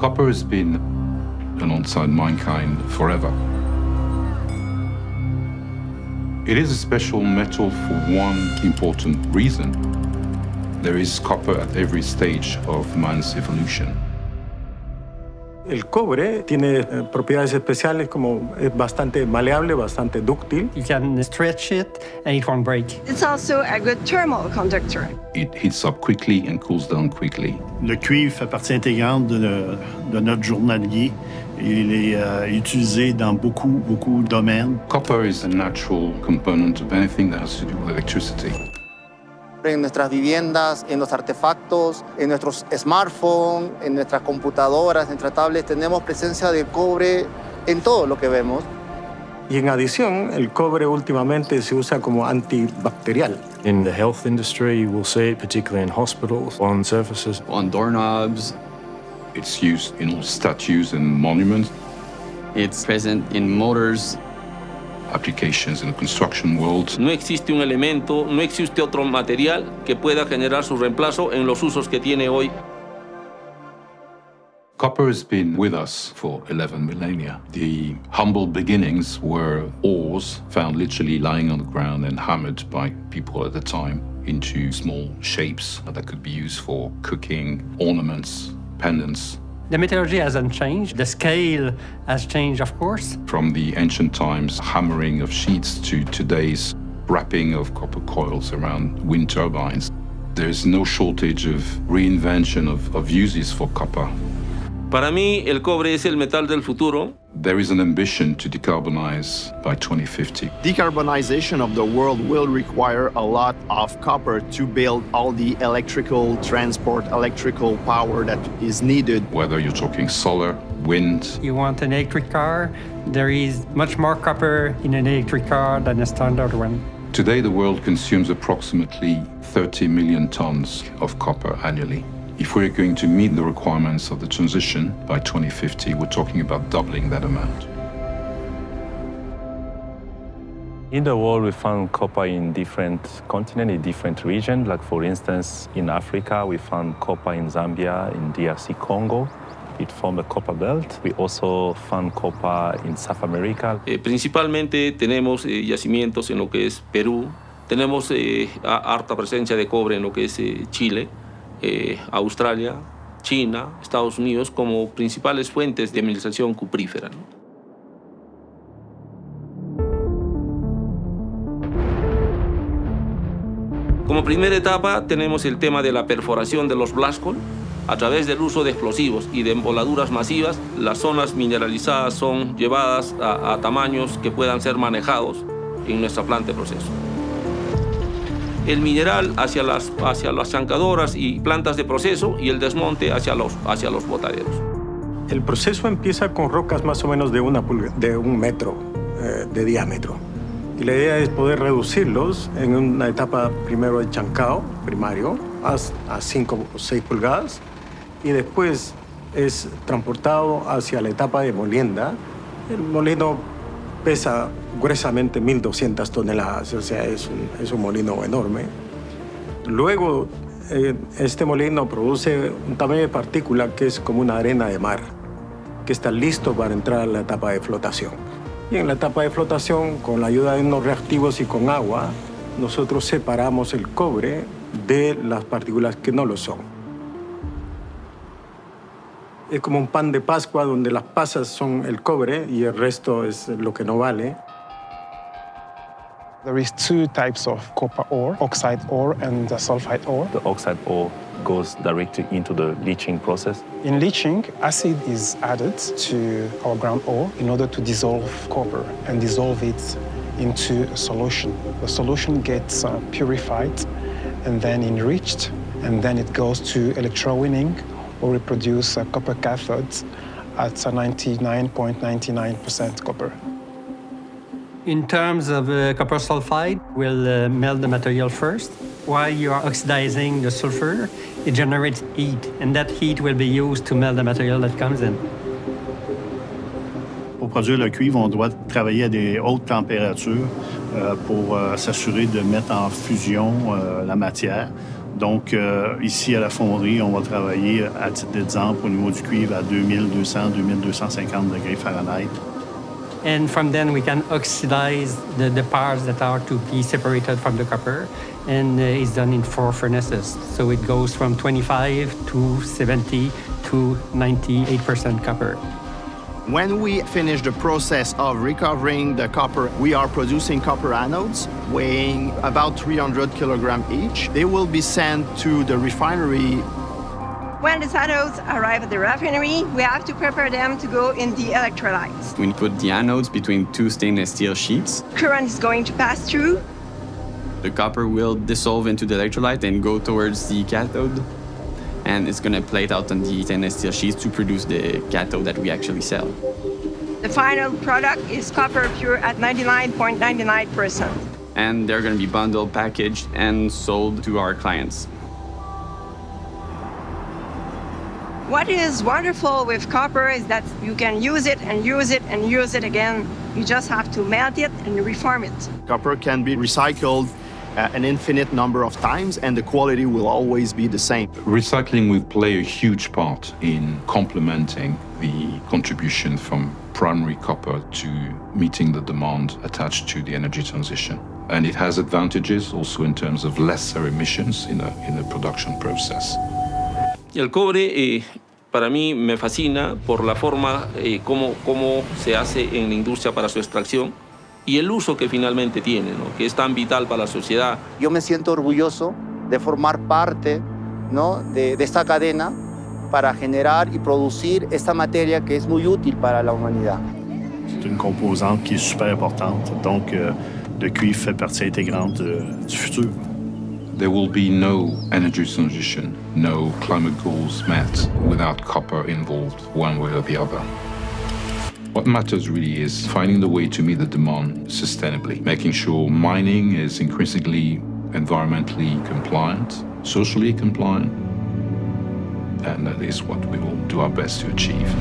Copper has been alongside mankind forever. It is a special metal for one important reason. There is copper at every stage of man's evolution. El cobre tiene propiedades especiales como es bastante maleable, bastante dúctil. You can stretch it and it won't break. It's also a good thermal conductor. It heats up quickly and cools down quickly. Le cuivre fait partie intégrante de notre journalier. Il est utilisé dans beaucoup de domaines. Copper is a natural component of anything that has to do with electricity. En nuestras viviendas, en los artefactos, en nuestros smartphones, en nuestras computadoras, en nuestras tablets, tenemos presencia de cobre en todo lo que vemos. Y en adición, el cobre últimamente se usa como antibacterial. In the health industry, you will see it particularly in hospitals, on surfaces, on doorknobs. It's used in all statues and monuments. It's present in motors. Applications in the construction world. No existe un elemento, no existe otro material que pueda generar su reemplazo en los usos que tiene hoy. Copper has been with us for 11 millennia. The humble beginnings were ores found literally lying on the ground and hammered by people at the time into small shapes that could be used for cooking, ornaments, pendants. The metallurgy hasn't changed. The scale has changed, of course. From the ancient times, hammering of sheets to today's wrapping of copper coils around wind turbines. There's no shortage of reinvention of uses for copper. Para mí, el cobre es el metal del futuro. There is an ambition to decarbonize by 2050. Decarbonization of the world will require a lot of copper to build all the electrical transport, electrical power that is needed. Whether you're talking solar, wind. You want an electric car, there is much more copper in an electric car than a standard one. Today, the world consumes approximately 30 million tons of copper annually. If we're going to meet the requirements of the transition by 2050, we're talking about doubling that amount. In the world, we found copper in different continents, in different regions. Like, for instance, in Africa, we found copper in Zambia, in DRC Congo. It formed a copper belt. We also found copper in South America. Principalmente tenemos yacimientos en lo que es Perú. Tenemos harta presencia de cobre en lo que es Chile. Australia, China, Estados Unidos como principales fuentes de mineralización cuprífera, ¿no? Como primera etapa tenemos el tema de la perforación de los blastcol. A través del uso de explosivos y de emboladuras masivas, las zonas mineralizadas son llevadas a tamaños que puedan ser manejados en nuestra planta de proceso. El mineral hacia las chancadoras y plantas de proceso y el desmonte hacia los botaderos. El proceso empieza con rocas más o menos de un metro de diámetro. Y la idea es poder reducirlos en una etapa primero de chancado primario a 5 o 6 pulgadas y después es transportado hacia la etapa de molienda. El molino pesa gruesamente 1.200 toneladas, o sea, es un molino enorme. Luego, este molino produce un tamaño de partícula que es como una arena de mar, que está listo para entrar a la etapa de flotación. Y en la etapa de flotación, con la ayuda de unos reactivos y con agua, nosotros separamos el cobre de las partículas que no lo son. Es como un pan de Pascua donde las pasas son el cobre y el resto es lo que no vale. There is 2 types of copper ore, oxide ore and the sulfide ore. The oxide ore goes directly into the leaching process. In leaching, acid is added to our ground ore in order to dissolve copper and dissolve it into a solution. The solution gets purified and then enriched, and then it goes to electrowinning, or we produce copper cathodes at 99.99% copper. In terms of copper sulfide, we'll melt the material first. While you are oxidizing the sulfur, it generates heat, and that heat will be used to melt the material that comes in. Pour produire le cuivre, on doit travailler à des hautes températures pour s'assurer de mettre en fusion la matière. Donc, ici à la fonderie, on va travailler, à titre d'exemple, au niveau du cuivre à 2200, 2250 degrés Fahrenheit. And from then we can oxidize the parts that are to be separated from the copper, and it's done in 4 furnaces. So it goes from 25 to 70 to 98% copper. When we finish the process of recovering the copper, we are producing copper anodes weighing about 300 kilograms each. They will be sent to the refinery. When the anodes arrive at the refinery, we have to prepare them to go in the electrolytes. We put the anodes between 2 stainless steel sheets. Current is going to pass through. The copper will dissolve into the electrolyte and go towards the cathode. And it's going to plate out on the stainless steel sheets to produce the cathode that we actually sell. The final product is copper pure at 99.99%. And they're going to be bundled, packaged, and sold to our clients. What is wonderful with copper is that you can use it and use it and use it again. You just have to melt it and reform it. Copper can be recycled an infinite number of times, and the quality will always be the same. Recycling will play a huge part in complementing the contribution from primary copper to meeting the demand attached to the energy transition. And it has advantages also in terms of lesser emissions in the production process. Y el cobre para mí me fascina por la forma cómo se hace en la industria para su extracción y el uso que finalmente tiene, ¿no? Que es tan vital para la sociedad. Yo me siento orgulloso de formar parte, ¿no? de esta cadena para generar y producir esta materia que es muy útil para la humanidad. C'est une composante qui est super importante. Donc, le cuivre fait partie intégrante du futur. There will be no energy transition, no climate goals met without copper involved one way or the other. What matters really is finding the way to meet the demand sustainably, making sure mining is increasingly environmentally compliant, socially compliant, and that is what we will do our best to achieve.